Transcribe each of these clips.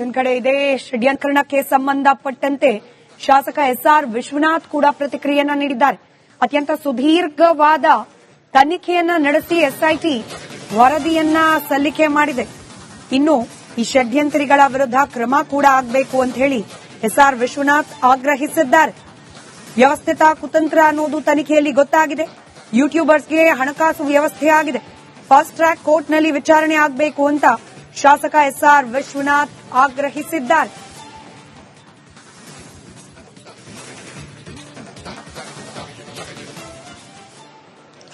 ಒಂದ್ ಕಡೆ ಇದೇ ಷಡ್ಯಂಕರಣಕ್ಕೆ ಸಂಬಂಧಪಟ್ಟಂತೆ ಶಾಸಕ ಎಸ್ಆರ್ ವಿಶ್ವನಾಥ್ ಕೂಡ ಪ್ರತಿಕ್ರಿಯೆಯನ್ನ ನೀಡಿದ್ದಾರೆ. ಅತ್ಯಂತ ಸುದೀರ್ಘವಾದ ತನಿಖೆಯನ್ನ ನಡೆಸಿ ಎಸ್ಐಟಿ ವರದಿಯನ್ನ ಸಲ್ಲಿಕೆ ಮಾಡಿದೆ. ಇನ್ನು ಈ ಷಡ್ಯಂತ್ರಿಗಳ ವಿರುದ್ಧ ಕ್ರಮ ಕೂಡ ಆಗಬೇಕು ಅಂತ ಹೇಳಿ ಎಸ್ಆರ್ ವಿಶ್ವನಾಥ್ ಆಗ್ರಹಿಸಿದ್ದಾರೆ. ವ್ಯವಸ್ಥಿತ ಕುತಂತ್ರ ಅನ್ನೋದು ತನಿಖೆಯಲ್ಲಿ ಗೊತ್ತಾಗಿದೆ. ಯೂಟ್ಯೂಬರ್ಸ್ಗೆ ಹಣಕಾಸು ವ್ಯವಸ್ಥೆ ಆಗಿದೆ. ಫಾಸ್ಟ್ ಟ್ರ್ಯಾಕ್ ಕೋರ್ಟ್ನಲ್ಲಿ ವಿಚಾರಣೆ ಆಗಬೇಕು ಅಂತ ಶಾಸಕ ಎಸ್ಆರ್ ವಿಶ್ವನಾಥ್ ಆಗ್ರಹಿಸಿದ್ದಾರೆ.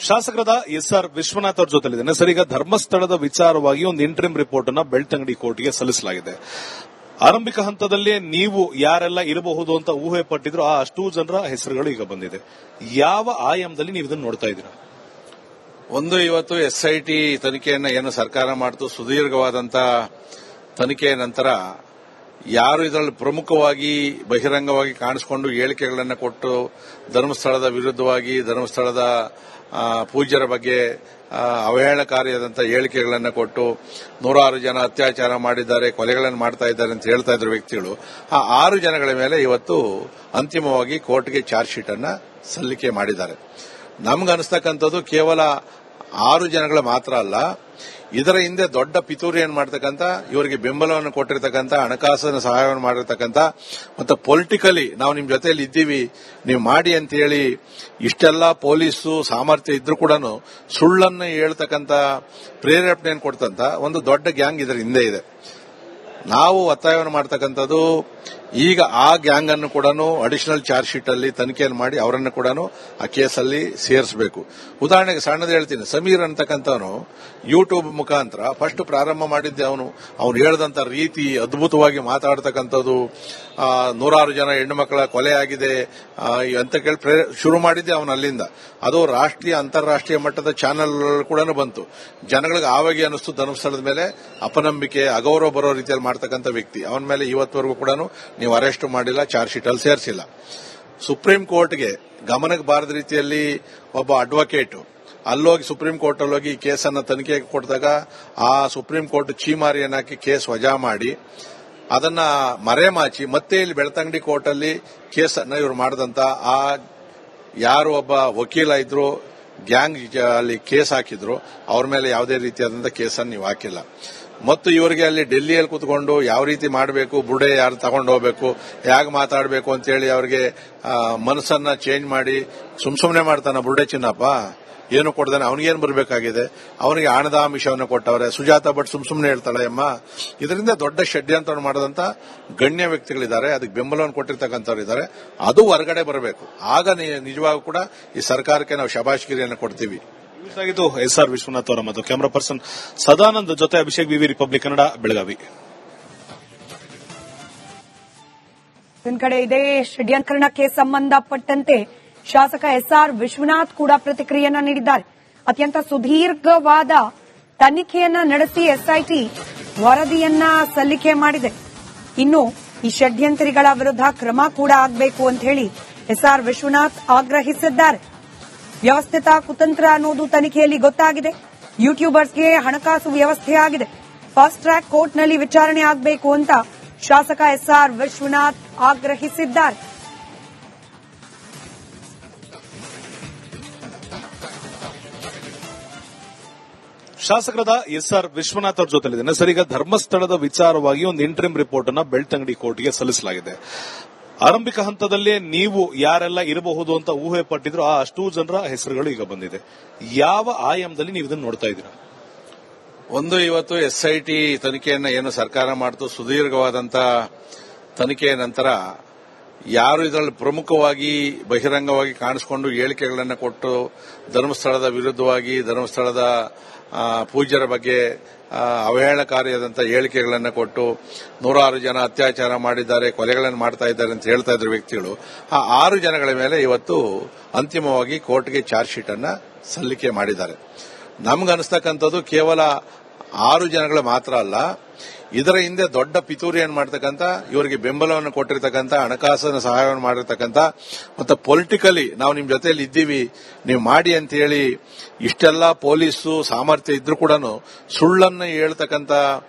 ಶಾಸಕರಾದ ಎಸ್ಆರ್ ವಿಶ್ವನಾಥ್ ಅವರ ಜೊತೆಲಿದ್ದೇನೆ. ಸರ್, ಈಗ ಧರ್ಮಸ್ಥಳದ ವಿಚಾರವಾಗಿ ಒಂದು ಇಂಟ್ರಿಮ್ ರಿಪೋರ್ಟ್ ಅನ್ನ ಬೆಳ್ತಂಗಡಿ ಕೋರ್ಟ್ಗೆ ಸಲ್ಲಿಸಲಾಗಿದೆ. ಆರಂಭಿಕ ಹಂತದಲ್ಲೇ ನೀವು ಯಾರೆಲ್ಲ ಇರಬಹುದು ಅಂತ ಊಹೆ ಪಟ್ಟಿದ್ರು ಆ ಅಷ್ಟೂ ಜನರ ಹೆಸರುಗಳು ಈಗ ಬಂದಿದೆ. ಯಾವ ಆಯಾಮದಲ್ಲಿ ನೀವು ಇದನ್ನು ನೋಡ್ತಾ ಇದ್ದೀರಾ? ಒಂದು, ಇವತ್ತು ಎಸ್ಐಟಿ ತನಿಖೆಯನ್ನು ಏನು ಸರ್ಕಾರ ಮಾಡಿತು, ಸುದೀರ್ಘವಾದಂತಹ ತನಿಖೆಯ ನಂತರ ಯಾರು ಇದರಲ್ಲಿ ಪ್ರಮುಖವಾಗಿ ಬಹಿರಂಗವಾಗಿ ಕಾಣಿಸಿಕೊಂಡು ಹೇಳಿಕೆಗಳನ್ನು ಕೊಟ್ಟು ಧರ್ಮಸ್ಥಳದ ವಿರುದ್ಧವಾಗಿ, ಧರ್ಮಸ್ಥಳದ ಪೂಜ್ಯರ ಬಗ್ಗೆ ಅವಹೇಳನಕಾರಿಯಾದಂತಹ ಹೇಳಿಕೆಗಳನ್ನು ಕೊಟ್ಟು 106 ಜನ ಅತ್ಯಾಚಾರ ಮಾಡಿದ್ದಾರೆ, ಕೊಲೆಗಳನ್ನು ಮಾಡ್ತಾ ಇದ್ದಾರೆ ಅಂತ ಹೇಳ್ತಾ ಇದ್ರು ವ್ಯಕ್ತಿಗಳು, ಆ 6 ಜನಗಳ ಮೇಲೆ ಇವತ್ತು ಅಂತಿಮವಾಗಿ ಕೋರ್ಟ್ಗೆ ಚಾರ್ಜ್ ಶೀಟ್ ಅನ್ನ ಸಲ್ಲಿಕೆ ಮಾಡಿದ್ದಾರೆ. ನಮ್ಗನ್ನಿಸ್ತಕ್ಕಂಥದ್ದು ಕೇವಲ 6 ಜನಗಳ ಮಾತ್ರ ಅಲ್ಲ, ಇದರ ಹಿಂದೆ ದೊಡ್ಡ ಪಿತೂರಿಯನ್ನು ಮಾಡತಕ್ಕಂಥ, ಇವರಿಗೆ ಬೆಂಬಲವನ್ನು ಕೊಟ್ಟಿರ್ತಕ್ಕಂಥ, ಹಣಕಾಸಿನ ಸಹಾಯವನ್ನು ಮಾಡಿರ್ತಕ್ಕಂಥ, ಮತ್ತು ಪೊಲಿಟಿಕಲಿ ನಾವು ನಿಮ್ ಜೊತೆಯಲ್ಲಿ ಇದ್ದೀವಿ, ನೀವು ಮಾಡಿ ಅಂತ ಹೇಳಿ ಇಷ್ಟೆಲ್ಲ ಪೊಲೀಸು ಸಾಮರ್ಥ್ಯ ಇದ್ರೂ ಕೂಡ ಸುಳ್ಳನ್ನು ಹೇಳ್ತಕ್ಕಂಥ ಪ್ರೇರೇಪಣೆಯನ್ನು ಕೊಡ್ತಂತ ಒಂದು ದೊಡ್ಡ ಗ್ಯಾಂಗ್ ಇದರ ಹಿಂದೆ ಇದೆ. ನಾವು ಒತ್ತಾಯವನ್ನು ಮಾಡತಕ್ಕಂಥದ್ದು, ಈಗ ಆ ಗ್ಯಾಂಗ್ ಅನ್ನು ಕೂಡ ಅಡಿಷನಲ್ ಚಾರ್ಜ್ ಶೀಟ್ ಅಲ್ಲಿ ತನಿಖೆಯನ್ನು ಮಾಡಿ ಅವರನ್ನು ಕೂಡ ಆ ಕೇಸಲ್ಲಿ ಸೇರಿಸಬೇಕು. ಉದಾಹರಣೆಗೆ ಸಣ್ಣದು ಹೇಳ್ತೀನಿ, ಸಮೀರ್ ಅಂತಕ್ಕಂಥವನು ಯೂಟ್ಯೂಬ್ ಮುಖಾಂತರ ಫಸ್ಟ್ ಪ್ರಾರಂಭ ಮಾಡಿದ್ದೆ. ಅವನು ಹೇಳಿದಂತ ರೀತಿ, ಅದ್ಭುತವಾಗಿ ಮಾತಾಡ್ತಕ್ಕಂಥದ್ದು, 106 ಜನ ಹೆಣ್ಣು ಮಕ್ಕಳ ಕೊಲೆ ಆಗಿದೆ ಅಂತ ಕೇಳಿ ಶುರು ಮಾಡಿದ್ದೆ ಅವನು ಅಲ್ಲಿಂದ. ಅದು ರಾಷ್ಟ್ರೀಯ ಅಂತಾರಾಷ್ಟ್ರೀಯ ಮಟ್ಟದ ಚಾನೆಲ್ ಕೂಡ ಬಂತು. ಜನಗಳಿಗೆ ಆವಾಗಿ ಅನಿಸ್ತು ಧರ್ಮಸ್ಥಳದ ಮೇಲೆ ಅಪನಂಬಿಕೆ, ಅಗೌರವ ಬರೋ ರೀತಿಯಲ್ಲಿ ಮಾಡ್ತಕ್ಕಂಥ ವ್ಯಕ್ತಿ. ಅವನ ಮೇಲೆ ಇವತ್ತವರೆಗೂ ಕೂಡ ನೀವು ಅರೆಸ್ಟ್ ಮಾಡಿಲ್ಲ, ಚಾರ್ಜ್ ಶೀಟ್ ಅಲ್ಲಿ ಸೇರಿಸಿಲ್ಲ. ಸುಪ್ರೀಂ ಕೋರ್ಟ್ಗೆ ಗಮನಕ್ಕೆ ಬಾರದ ರೀತಿಯಲ್ಲಿ ಒಬ್ಬ ಅಡ್ವೊಕೇಟ್ ಅಲ್ಲೋಗಿ ಸುಪ್ರೀಂ ಕೋರ್ಟ್ ಅಲ್ಲೋಗಿ ಈ ಕೇಸನ್ನು ತನಿಖೆಗೆ ಕೊಟ್ಟಿದಾಗ ಆ ಸುಪ್ರೀಂ ಕೋರ್ಟ್ ಚೀಮಾರಿಯನ್ನು ಹಾಕಿ ಕೇಸ್ ವಜಾ ಮಾಡಿ ಅದನ್ನ ಮರೆಮಾಚಿ ಮತ್ತೆ ಇಲ್ಲಿ ಬೆಳ್ತಂಗಡಿ ಕೋರ್ಟ್ ಅಲ್ಲಿ ಕೇಸನ್ನ ಇವರು ಮಾಡಿದಂತ ಆ ಯಾರು ಒಬ್ಬ ವಕೀಲ ಇದ್ರು, ಗ್ಯಾಂಗ್ ಅಲ್ಲಿ ಕೇಸ್ ಹಾಕಿದ್ರು, ಅವ್ರ ಮೇಲೆ ಯಾವುದೇ ರೀತಿಯಾದಂತಹ ಕೇಸನ್ನು ನೀವು ಹಾಕಿಲ್ಲ. ಮತ್ತು ಇವರಿಗೆ ಅಲ್ಲಿ ಡೆಲ್ಲಿಯಲ್ಲಿ ಕೂತ್ಕೊಂಡು ಯಾವ ರೀತಿ ಮಾಡಬೇಕು, ಬುಡೆ ಯಾರು ತಗೊಂಡು ಹೋಗಬೇಕು, ಹೇಗೆ ಮಾತಾಡಬೇಕು ಅಂತೇಳಿ ಅವರಿಗೆ ಮನಸ್ಸನ್ನ ಚೇಂಜ್ ಮಾಡಿ ಸುಮ್ನೆ ಮಾಡ್ತಾನ ಬುಡೆ ಚಿನ್ನಪ್ಪ, ಏನು ಕೊಡ್ದಾನೆ, ಅವನಿಗೇನು ಬರಬೇಕಾಗಿದೆ, ಅವನಿಗೆ ಹಣದ ಆಮಿಷವನ್ನು ಕೊಟ್ಟವ್ರೆ. ಸುಜಾತ ಭಟ್ ಸುಮ್ನೆ ಹೇಳ್ತಾಳೆ ಅಮ್ಮ. ಇದರಿಂದ ದೊಡ್ಡ ಷಡ್ಯಂತ್ರ ಮಾಡದಂತ ಗಣ್ಯ ವ್ಯಕ್ತಿಗಳಿದ್ದಾರೆ, ಅದಕ್ಕೆ ಬೆಂಬಲವನ್ನು ಕೊಟ್ಟಿರ್ತಕ್ಕಂಥವ್ರು ಇದ್ದಾರೆ. ಅದು ಹೊರಗಡೆ ಬರಬೇಕು. ಆಗ ನಿಜವಾಗೂ ಕೂಡ ಈ ಸರ್ಕಾರಕ್ಕೆ ನಾವು ಶಬಾಷ್ಗಿರಿಯನ್ನು ಕೊಡ್ತೀವಿ. ಇದಾಗಿದ್ದು ಎಸ್ಆರ್ ವಿಶ್ವನಾಥ್ ಅವರ ಮತ್ತು ಕ್ಯಾಮರಾ ಪರ್ಸನ್ ಸದಾನಂದ್ ಜೊತೆ ಅಭಿಷೇಕ್ ವಿವಿ, ರಿಪಬ್ಲಿಕ್ ಕನ್ನಡ, ಬೆಳಗಾವಿ. ಒಂದ್ ಕಡೆ ಇದೇ ಷಡ್ಯಂಕರಣಕ್ಕೆ ಸಂಬಂಧಪಟ್ಟಂತೆ ಶಾಸಕ ಎಸ್ಆರ್ ವಿಶ್ವನಾಥ್ ಕೂಡ ಪ್ರತಿಕ್ರಿಯೆಯನ್ನ ನೀಡಿದ್ದಾರೆ. ಅತ್ಯಂತ ಸುದೀರ್ಘವಾದ ತನಿಖೆಯನ್ನ ನಡೆಸಿ ಎಸ್ಐಟಿ ವರದಿಯನ್ನ ಸಲ್ಲಿಕೆ ಮಾಡಿದೆ. ಇನ್ನು ಈ ಷಡ್ಯಂತ್ರಿಗಳ ವಿರುದ್ಧ ಕ್ರಮ ಕೂಡ ಆಗಬೇಕು ಅಂತ ಹೇಳಿ ಎಸ್ಆರ್ ವಿಶ್ವನಾಥ್ ಆಗ್ರಹಿಸಿದ್ದಾರೆ. ವ್ಯವಸ್ಥಿತ ಕುತಂತ್ರ ಅನ್ನೋದು ತನಿಖೆಯಲ್ಲಿ ಗೊತ್ತಾಗಿದೆ. ಯೂಟ್ಯೂಬರ್ಸ್ಗೆ ಹಣಕಾಸು ವ್ಯವಸ್ಥೆ ಆಗಿದೆ. ಫಾಸ್ಟ್ ಟ್ರ್ಯಾಕ್ ಕೋರ್ಟ್ನಲ್ಲಿ ವಿಚಾರಣೆ ಆಗಬೇಕು ಅಂತ ಶಾಸಕ ಎಸ್ಆರ್ ವಿಶ್ವನಾಥ್ ಆಗ್ರಹಿಸಿದ್ದಾರೆ. ಶಾಸಕರಾದ ಎಸ್ಆರ್ ವಿಶ್ವನಾಥ್ ಅವರ ಜೊತೆಲಿದ್ದೇನೆ. ಸರ್, ಈಗ ಧರ್ಮಸ್ಥಳದ ವಿಚಾರವಾಗಿ ಒಂದು ಇಂಟ್ರಿಮ್ ರಿಪೋರ್ಟ್ ಅನ್ನ ಬೆಳ್ತಂಗಡಿ ಕೋರ್ಟ್ಗೆ ಸಲ್ಲಿಸಲಾಗಿದೆ. ಆರಂಭಿಕ ಹಂತದಲ್ಲೇ ನೀವು ಯಾರೆಲ್ಲ ಇರಬಹುದು ಅಂತ ಊಹೆ ಪಟ್ಟಿದ್ರು ಆ ಅಷ್ಟೂ ಜನರ ಹೆಸರುಗಳು ಈಗ ಬಂದಿದೆ. ಯಾವ ಆಯಾಮದಲ್ಲಿ ನೀವು ಇದನ್ನು ನೋಡ್ತಾ ಇದ್ದೀರಾ? ಒಂದು, ಇವತ್ತು ಎಸ್ಐಟಿ ತನಿಖೆಯನ್ನು ಏನು ಸರ್ಕಾರ ಮಾಡಿತು, ಸುದೀರ್ಘವಾದಂತಹ ತನಿಖೆಯ ನಂತರ ಯಾರು ಇದರಲ್ಲಿ ಪ್ರಮುಖವಾಗಿ ಬಹಿರಂಗವಾಗಿ ಕಾಣಿಸಿಕೊಂಡು ಹೇಳಿಕೆಗಳನ್ನು ಕೊಟ್ಟು ಧರ್ಮಸ್ಥಳದ ವಿರುದ್ಧವಾಗಿ, ಧರ್ಮಸ್ಥಳದ ಪೂಜ್ಯರ ಬಗ್ಗೆ ಅವಹೇಳನಕಾರಿಯಾದಂತಹ ಹೇಳಿಕೆಗಳನ್ನು ಕೊಟ್ಟು 106 ಜನ ಅತ್ಯಾಚಾರ ಮಾಡಿದ್ದಾರೆ, ಕೊಲೆಗಳನ್ನು ಮಾಡ್ತಾ ಇದ್ದಾರೆ ಅಂತ ಹೇಳ್ತಾ ಇದ್ರು ವ್ಯಕ್ತಿಗಳು, ಆ 6 ಜನಗಳ ಮೇಲೆ ಇವತ್ತು ಅಂತಿಮವಾಗಿ ಕೋರ್ಟ್ಗೆ ಚಾರ್ಜ್ ಶೀಟ್ ಅನ್ನ ಸಲ್ಲಿಕೆ ಮಾಡಿದ್ದಾರೆ. ನಮ್ಗನ್ನಿಸ್ತಕ್ಕಂಥದ್ದು ಕೇವಲ 6 ಜನಗಳ ಮಾತ್ರ ಅಲ್ಲ, ಇದರ ಹಿಂದೆ ದೊಡ್ಡ ಪಿತೂರಿಯನ್ನು ಮಾಡತಕ್ಕಂಥ, ಇವರಿಗೆ ಬೆಂಬಲವನ್ನು ಕೊಟ್ಟಿರ್ತಕ್ಕಂಥ, ಹಣಕಾಸಿನ ಸಹಾಯವನ್ನು ಮಾಡಿರ್ತಕ್ಕಂಥ ಮತ್ತು ಪೊಲಿಟಿಕಲಿ ನಾವು ನಿಮ್ ಜೊತೆಯಲ್ಲಿ ಇದ್ದೀವಿ ನೀವು ಮಾಡಿ ಅಂತ ಹೇಳಿ ಇಷ್ಟೆಲ್ಲ ಪೊಲೀಸು ಸಾಮರ್ಥ್ಯ ಇದ್ರೂ ಕೂಡ ಸುಳ್ಳನ್ನು ಹೇಳ್ತಕ್ಕಂಥ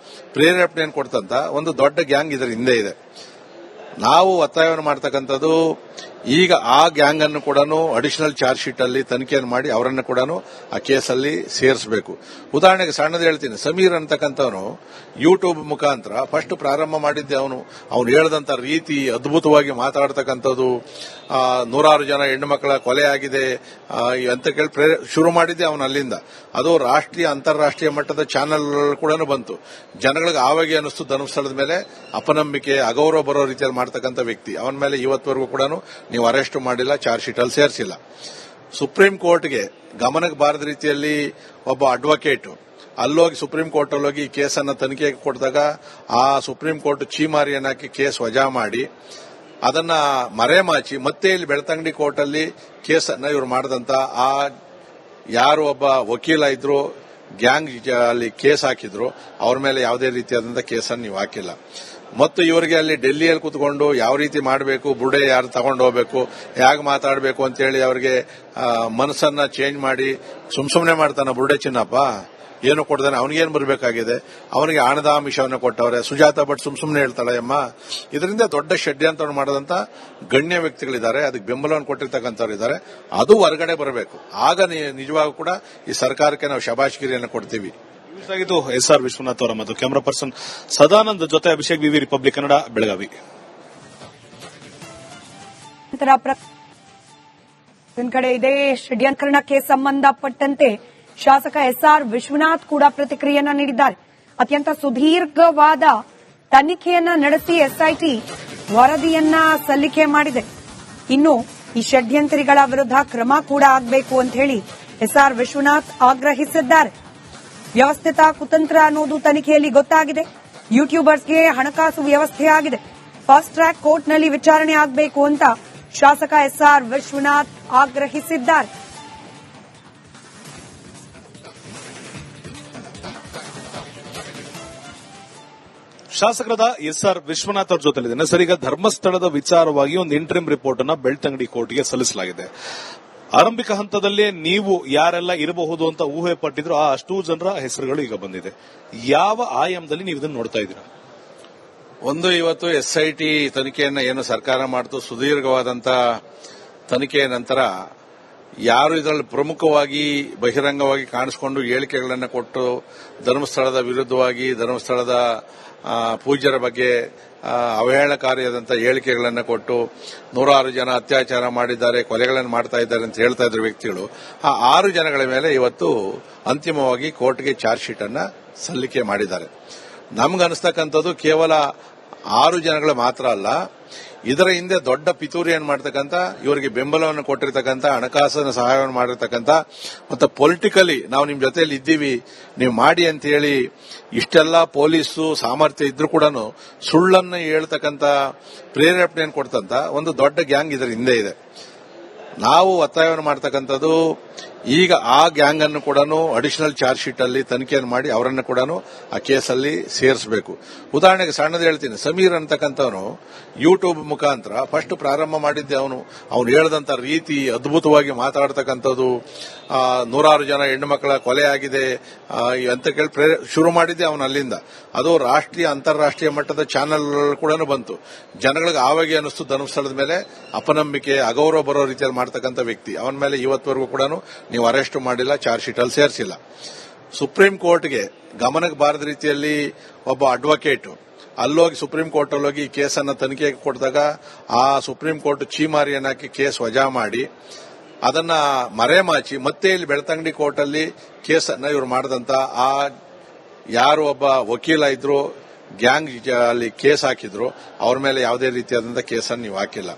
ಪ್ರೇರೇಪಣೆಯನ್ನು ಕೊಡ್ತಂತ ಒಂದು ದೊಡ್ಡ ಗ್ಯಾಂಗ್ ಇದರ ಹಿಂದೆ ಇದೆ. ನಾವು ಒತ್ತಾಯವನ್ನು ಮಾಡ್ತಕ್ಕಂಥದ್ದು ಈಗ ಆ ಗ್ಯಾಂಗ್ ಅನ್ನು ಕೂಡ ಅಡಿಷನಲ್ ಚಾರ್ಜ್ ಶೀಟ್ ಅಲ್ಲಿ ತನಿಖೆಯನ್ನು ಮಾಡಿ ಅವರನ್ನು ಕೂಡ ಆ ಕೇಸಲ್ಲಿ ಸೇರಿಸಬೇಕು. ಉದಾಹರಣೆಗೆ ಸಣ್ಣದು ಹೇಳ್ತೀನಿ, ಸಮೀರ್ ಅಂತಕ್ಕಂಥವನು ಯೂಟ್ಯೂಬ್ ಮುಖಾಂತರ ಫಸ್ಟ್ ಪ್ರಾರಂಭ ಮಾಡಿದ್ದೆ ಅವನು ಹೇಳದಂತ ರೀತಿ ಅದ್ಭುತವಾಗಿ ಮಾತಾಡ್ತಕ್ಕಂಥದ್ದು, ನೂರಾರು ಜನ ಹೆಣ್ಣು ಮಕ್ಕಳ ಕೊಲೆ ಆಗಿದೆ ಅಂತ ಕೇಳಿ ಶುರು ಮಾಡಿದ್ದೆ ಅವನು ಅಲ್ಲಿಂದ. ಅದು ರಾಷ್ಟ್ರೀಯ ಅಂತಾರಾಷ್ಟ್ರೀಯ ಮಟ್ಟದ ಚಾನೆಲ್ ಕೂಡ ಬಂತು. ಜನಗಳಿಗೆ ಆವಾಗಿ ಅನಿಸ್ತು ಧರ್ಮಸ್ಥಳದ ಮೇಲೆ ಅಪನಂಬಿಕೆ ಅಗೌರವ ಬರೋ ರೀತಿಯಲ್ಲಿ ಮಾಡ್ತಕ್ಕಂಥ ವ್ಯಕ್ತಿ. ಅವನ ಮೇಲೆ ಇವತ್ತವರೆಗೂ ಕೂಡ ನೀವು ಅರೆಸ್ಟ್ ಮಾಡಿಲ್ಲ, ಚಾರ್ಜ್ ಶೀಟ್ ಅಲ್ಲಿ ಸೇರಿಸಿಲ್ಲ. ಸುಪ್ರೀಂ ಕೋರ್ಟ್ಗೆ ಗಮನಕ್ಕೆ ಬಾರದ ರೀತಿಯಲ್ಲಿ ಒಬ್ಬ ಅಡ್ವೊಕೇಟ್ ಅಲ್ಲೋಗಿ ಸುಪ್ರೀಂ ಕೋರ್ಟ್ ಅಲ್ಲೋಗಿ ಈ ಕೇಸನ್ನು ತನಿಖೆಗೆ ಕೊಡಿದಾಗ ಆ ಸುಪ್ರೀಂ ಕೋರ್ಟ್ ಚೀಮಾರಿಯನ್ನು ಹಾಕಿ ಕೇಸ್ ವಜಾ ಮಾಡಿ ಅದನ್ನ ಮರೆಮಾಚಿ ಮತ್ತೆ ಇಲ್ಲಿ ಬೆಳ್ತಂಗಡಿ ಕೋರ್ಟ್ ಅಲ್ಲಿ ಕೇಸನ್ನ ಇವರು ಮಾಡದಂತ ಆ ಯಾರು ಒಬ್ಬ ವಕೀಲ ಇದ್ರು ಗ್ಯಾಂಗ್ ಅಲ್ಲಿ ಕೇಸ್ ಹಾಕಿದ್ರು ಅವ್ರ ಮೇಲೆ ಯಾವುದೇ ರೀತಿಯಾದಂತಹ ಕೇಸನ್ನು ನೀವು ಹಾಕಿಲ್ಲ. ಮತ್ತು ಇವರಿಗೆ ಅಲ್ಲಿ ಡೆಲ್ಲಿಯಲ್ಲಿ ಕೂತ್ಕೊಂಡು ಯಾವ ರೀತಿ ಮಾಡಬೇಕು, ಬುಡೆ ಯಾರು ತಗೊಂಡು ಹೋಗಬೇಕು, ಹೇಗೆ ಮಾತಾಡಬೇಕು ಅಂತೇಳಿ ಅವರಿಗೆ ಮನಸ್ಸನ್ನ ಚೇಂಜ್ ಮಾಡಿ ಸುಮ್ನೆ ಮಾಡ್ತಾನ ಬುಡೆ ಚಿನ್ನಪ್ಪ. ಏನು ಕೊಡ್ತಾನೆ, ಅವನಿಗೇನು ಬರಬೇಕಾಗಿದೆ, ಅವನಿಗೆ ಆನದಾಮಿಷವನ್ನು ಕೊಟ್ಟವ್ರೆ. ಸುಜಾತ ಭಟ್ ಸುಮ್ನೆ ಹೇಳ್ತಾಳೆ ಅಮ್ಮ. ಇದರಿಂದ ದೊಡ್ಡ ಷಡ್ಯಂತ್ರ ಮಾಡದಂತ ಗಣ್ಯ ವ್ಯಕ್ತಿಗಳಿದ್ದಾರೆ, ಅದಕ್ಕೆ ಬೆಂಬಲವನ್ನು ಕೊಟ್ಟಿರ್ತಕ್ಕಂಥವ್ರು ಇದ್ದಾರೆ. ಅದು ಹೊರಗಡೆ ಬರಬೇಕು. ಆಗ ನಿಜವಾಗೂ ಕೂಡ ಈ ಸರ್ಕಾರಕ್ಕೆ ನಾವು ಶಬಾಷ್ಗಿರಿಯನ್ನು ಕೊಡ್ತೀವಿ. ಆಗಿದ್ದು ಎಸ್ಆರ್ ವಿಶ್ವನಾಥ್ ಅವರ ಮತ್ತು ಕ್ಯಾಮರಾ ಪರ್ಸನ್ ಸದಾನಂದ್ ಜೊತೆ ಅಭಿಷೇಕ್ ವಿವಿ, ರಿಪಬ್ಲಿಕ್ ಕನ್ನಡ, ಬೆಳಗಾವಿ. ಕಡೆ ಇದೇ ಷಡ್ಯಂತ್ರಕ್ಕೆ ಸಂಬಂಧಪಟ್ಟಂತೆ ಶಾಸಕ ಎಸ್ಆರ್ ವಿಶ್ವನಾಥ್ ಕೂಡ ಪ್ರತಿಕ್ರಿಯೆಯನ್ನ ನೀಡಿದ್ದಾರೆ. ಅತ್ಯಂತ ಸುದೀರ್ಘವಾದ ತನಿಖೆಯನ್ನ ನಡೆಸಿ ಎಸ್ಐಟಿ ವರದಿಯನ್ನ ಸಲ್ಲಿಕೆ ಮಾಡಿದೆ. ಇನ್ನು ಈ ಷಡ್ಯಂತ್ರಿಗಳ ವಿರುದ್ಧ ಕ್ರಮ ಕೂಡ ಆಗಬೇಕು ಅಂತ ಹೇಳಿ ಎಸ್ಆರ್ ವಿಶ್ವನಾಥ್ ಆಗ್ರಹಿಸಿದ್ದಾರೆ. ವ್ಯವಸ್ಥಿತ ಕುತಂತ್ರ ಅನ್ನೋದು ತನಿಖೆಯಲ್ಲಿ ಗೊತ್ತಾಗಿದೆ. ಯೂಟ್ಯೂಬರ್ಸ್ಗೆ ಹಣಕಾಸು ವ್ಯವಸ್ಥೆ ಆಗಿದೆ. ಫಾಸ್ಟ್ ಟ್ರ್ಯಾಕ್ ಕೋರ್ಟ್ನಲ್ಲಿ ವಿಚಾರಣೆ ಆಗಬೇಕು ಅಂತ ಶಾಸಕ ಎಸ್ಆರ್ ವಿಶ್ವನಾಥ್ ಆಗ್ರಹಿಸಿದ್ದಾರೆ. ಶಾಸಕರಾದ ಎಸ್ಆರ್ ವಿಶ್ವನಾಥ್ ಅವ್ರ ಜೊತೆಲಿದ್ದೇನೆ. ಸರ್, ಈಗ ಧರ್ಮಸ್ಥಳದ ವಿಚಾರವಾಗಿ ಒಂದು ಇಂಟ್ರಿಮ್ ರಿಪೋರ್ಟ್ ಅನ್ನ ಬೆಳ್ತಂಗಡಿ ಕೋರ್ಟ್ಗೆ ಸಲ್ಲಿಸಲಾಗಿದೆ. ಆರಂಭಿಕ ಹಂತದಲ್ಲೇ ನೀವು ಯಾರೆಲ್ಲ ಇರಬಹುದು ಅಂತ ಊಹೆ ಪಟ್ಟಿದ್ರು ಆ ಅಷ್ಟೂ ಜನರ ಹೆಸರುಗಳು ಈಗ ಬಂದಿದೆ. ಯಾವ ಆಯಾಮದಲ್ಲಿ ನೀವು ಇದನ್ನು ನೋಡ್ತಾ ಇದ್ದೀರಾ? ಒಂದು, ಇವತ್ತು ಎಸ್ಐಟಿ ತನಿಖೆಯನ್ನ ಏನು ಸರ್ಕಾರ ಮಾಡ್ತು, ಸುದೀರ್ಘವಾದಂತ ತನಿಖೆಯ ನಂತರ ಯಾರು ಇದರಲ್ಲಿ ಪ್ರಮುಖವಾಗಿ ಬಹಿರಂಗವಾಗಿ ಕಾಣಿಸಿಕೊಂಡು ಹೇಳಿಕೆಗಳನ್ನು ಕೊಟ್ಟು ಧರ್ಮಸ್ಥಳದ ವಿರುದ್ಧವಾಗಿ, ಧರ್ಮಸ್ಥಳದ ಪೂಜ್ಯರ ಬಗ್ಗೆ ಅವಹೇಳನಕಾರಿಯಾದಂತಹ ಹೇಳಿಕೆಗಳನ್ನು ಕೊಟ್ಟು ನೂರಾರು ಜನ ಅತ್ಯಾಚಾರ ಮಾಡಿದ್ದಾರೆ, ಕೊಲೆಗಳನ್ನು ಮಾಡ್ತಾ ಇದ್ದಾರೆ ಅಂತ ಹೇಳ್ತಾ ಇದ್ರು ವ್ಯಕ್ತಿಗಳು, ಆ 6 ಜನಗಳ ಮೇಲೆ ಇವತ್ತು ಅಂತಿಮವಾಗಿ ಕೋರ್ಟ್ಗೆ ಚಾರ್ಜ್ ಶೀಟ್ ಅನ್ನ ಸಲ್ಲಿಕೆ ಮಾಡಿದ್ದಾರೆ. ನಮ್ಗನ್ಸ್ತಕ್ಕಂಥದ್ದು ಕೇವಲ 6 ಜನಗಳು ಮಾತ್ರ ಅಲ್ಲ, ಇದರ ಹಿಂದೆ ದೊಡ್ಡ ಪಿತೂರಿಯನ್ನು ಮಾಡತಕ್ಕಂಥ, ಇವರಿಗೆ ಬೆಂಬಲವನ್ನು ಕೊಟ್ಟಿರ್ತಕ್ಕಂಥ, ಹಣಕಾಸಿನ ಸಹಾಯವನ್ನು ಮಾಡಿರ್ತಕ್ಕಂಥ ಮತ್ತು ಪೊಲಿಟಿಕಲಿ ನಾವು ನಿಮ್ ಜೊತೆಯಲ್ಲಿ ಇದ್ದೀವಿ ನೀವು ಮಾಡಿ ಅಂತ ಹೇಳಿ ಇಷ್ಟೆಲ್ಲ ಪೊಲೀಸು ಸಾಮರ್ಥ್ಯ ಇದ್ರೂ ಕೂಡ ಸುಳ್ಳನ್ನು ಹೇಳ್ತಕ್ಕಂಥ ಪ್ರೇರೇಪಣೆಯನ್ನು ಕೊಡ್ತಂತ ಒಂದು ದೊಡ್ಡ ಗ್ಯಾಂಗ್ ಇದರ ಹಿಂದೆ ಇದೆ. ನಾವು ಒತ್ತಾಯವನ್ನು ಮಾಡ್ತಕ್ಕಂಥದ್ದು ಈಗ ಆ ಗ್ಯಾಂಗ್ ಅನ್ನು ಕೂಡ ಅಡಿಷನಲ್ ಚಾರ್ಜ್ ಶೀಟ್ ಅಲ್ಲಿ ತನಿಖೆಯನ್ನು ಮಾಡಿ ಅವರನ್ನು ಕೂಡ ಆ ಕೇಸಲ್ಲಿ ಸೇರಿಸಬೇಕು. ಉದಾಹರಣೆಗೆ ಸಣ್ಣದು ಹೇಳ್ತೀನಿ, ಸಮೀರ್ ಅಂತಕ್ಕಂಥವನು ಯೂಟ್ಯೂಬ್ ಮುಖಾಂತರ ಫಸ್ಟ್ ಪ್ರಾರಂಭ ಮಾಡಿದ್ದೆ ಅವನು ಹೇಳದಂತ ರೀತಿ ಅದ್ಭುತವಾಗಿ ಮಾತಾಡ್ತಕ್ಕಂಥದ್ದು, ನೂರಾರು ಜನ ಹೆಣ್ಣು ಮಕ್ಕಳ ಕೊಲೆ ಆಗಿದೆ ಅಂತ ಕೇಳಿ ಶುರು ಮಾಡಿದ್ದೆ ಅವನು ಅಲ್ಲಿಂದ. ಅದು ರಾಷ್ಟ್ರೀಯ ಅಂತಾರಾಷ್ಟ್ರೀಯ ಮಟ್ಟದ ಚಾನೆಲ್ ಕೂಡ ಬಂತು. ಜನಗಳಿಗೆ ಆವಾಗಿ ಅನಿಸ್ತು ಧರ್ಮಸ್ಥಳದ ಮೇಲೆ ಅಪನಂಬಿಕೆ ಅಗೌರವ ಬರೋ ರೀತಿಯಲ್ಲಿ ಮಾಡ್ತಕ್ಕಂಥ ವ್ಯಕ್ತಿ. ಅವನ ಮೇಲೆ ಇವತ್ತವರೆಗೂ ಕೂಡ ನೀವು ಅರೆಸ್ಟ್ ಮಾಡಿಲ್ಲ, ಚಾರ್ಜ್ ಶೀಟ್ ಅಲ್ಲಿ ಸೇರಿಸಿಲ್ಲ. ಸುಪ್ರೀಂ ಕೋರ್ಟ್ಗೆ ಗಮನಕ್ಕೆ ಬಾರದ ರೀತಿಯಲ್ಲಿ ಒಬ್ಬ ಅಡ್ವೊಕೇಟ್ ಅಲ್ಲೋಗಿ ಸುಪ್ರೀಂ ಕೋರ್ಟ್ ಅಲ್ಲೋಗಿ ಈ ಕೇಸನ್ನು ತನಿಖೆಗೆ ಕೊಡಿದಾಗ ಆ ಸುಪ್ರೀಂ ಕೋರ್ಟ್ ಚೀಮಾರಿಯನ್ನು ಹಾಕಿ ಕೇಸ್ ವಜಾ ಮಾಡಿ ಅದನ್ನ ಮರೆಮಾಚಿ ಮತ್ತೆ ಇಲ್ಲಿ ಬೆಳ್ತಂಗಡಿ ಕೋರ್ಟ್ ಅಲ್ಲಿ ಕೇಸನ್ನ ಇವರು ಮಾಡದಂತ ಆ ಯಾರು ಒಬ್ಬ ವಕೀಲ ಇದ್ರು ಗ್ಯಾಂಗ್ ಅಲ್ಲಿ ಕೇಸ್ ಹಾಕಿದ್ರು ಅವ್ರ ಮೇಲೆ ಯಾವುದೇ ರೀತಿಯಾದಂತಹ ಕೇಸನ್ನು ನೀವು ಹಾಕಿಲ್ಲ.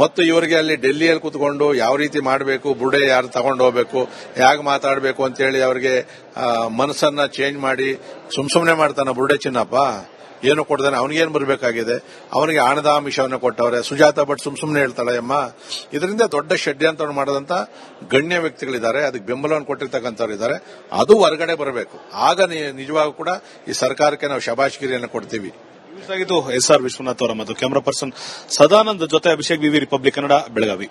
ಮತ್ತು ಇವರಿಗೆ ಅಲ್ಲಿ ಡೆಲ್ಲಿಯಲ್ಲಿ ಕೂತ್ಕೊಂಡು ಯಾವ ರೀತಿ ಮಾಡಬೇಕು, ಬುಡೆ ಯಾರು ತಗೊಂಡು ಹೋಗಬೇಕು, ಹೇಗೆ ಮಾತಾಡಬೇಕು ಅಂತೇಳಿ ಅವರಿಗೆ ಮನಸ್ಸನ್ನ ಚೇಂಜ್ ಮಾಡಿ ಸುಮ್ನೆ ಮಾಡ್ತಾನ ಬುಡೆ ಚಿನ್ನಪ್ಪ. ಏನು ಕೊಡದಾನೆ ಅವನಿಗೇನು ಬರಬೇಕಾಗಿದೆ, ಅವನಿಗೆ ಹಣದ ಆಮಿಷವನ್ನು ಕೊಟ್ಟವ್ರೆ. ಸುಜಾತಾ ಭಟ್ ಸುಮ್ನೆ ಹೇಳ್ತಾಳೆ ಅಮ್ಮ. ಇದರಿಂದ ದೊಡ್ಡ ಷಡ್ಯಂತ್ರ ಮಾಡದಂತ ಗಣ್ಯ ವ್ಯಕ್ತಿಗಳಿದ್ದಾರೆ, ಅದಕ್ಕೆ ಬೆಂಬಲವನ್ನು ಕೊಟ್ಟಿರ್ತಕ್ಕಂಥವ್ರು ಇದ್ದಾರೆ. ಅದು ಹೊರಗಡೆ ಬರಬೇಕು. ಆಗ ನಿಜವಾಗೂ ಕೂಡ ಈ ಸರ್ಕಾರಕ್ಕೆ ನಾವು ಶಬಾಷ್ಗಿರಿಯನ್ನು ಕೊಡ್ತೀವಿ. ಆಗಿದ್ದು ಎಸ್ಆರ್ ವಿಶ್ವನಾಥ್ ಅವರ ಮತ್ತು ಕ್ಯಾಮರಾ ಪರ್ಸನ್ ಸದಾನಂದ್ ಜೊತೆ ಅಭಿಷೇಕ್ ವಿವಿ ರಿಪಬ್ಲಿಕ್ ಕನ್ನಡ, ಬೆಳಗಾವಿ.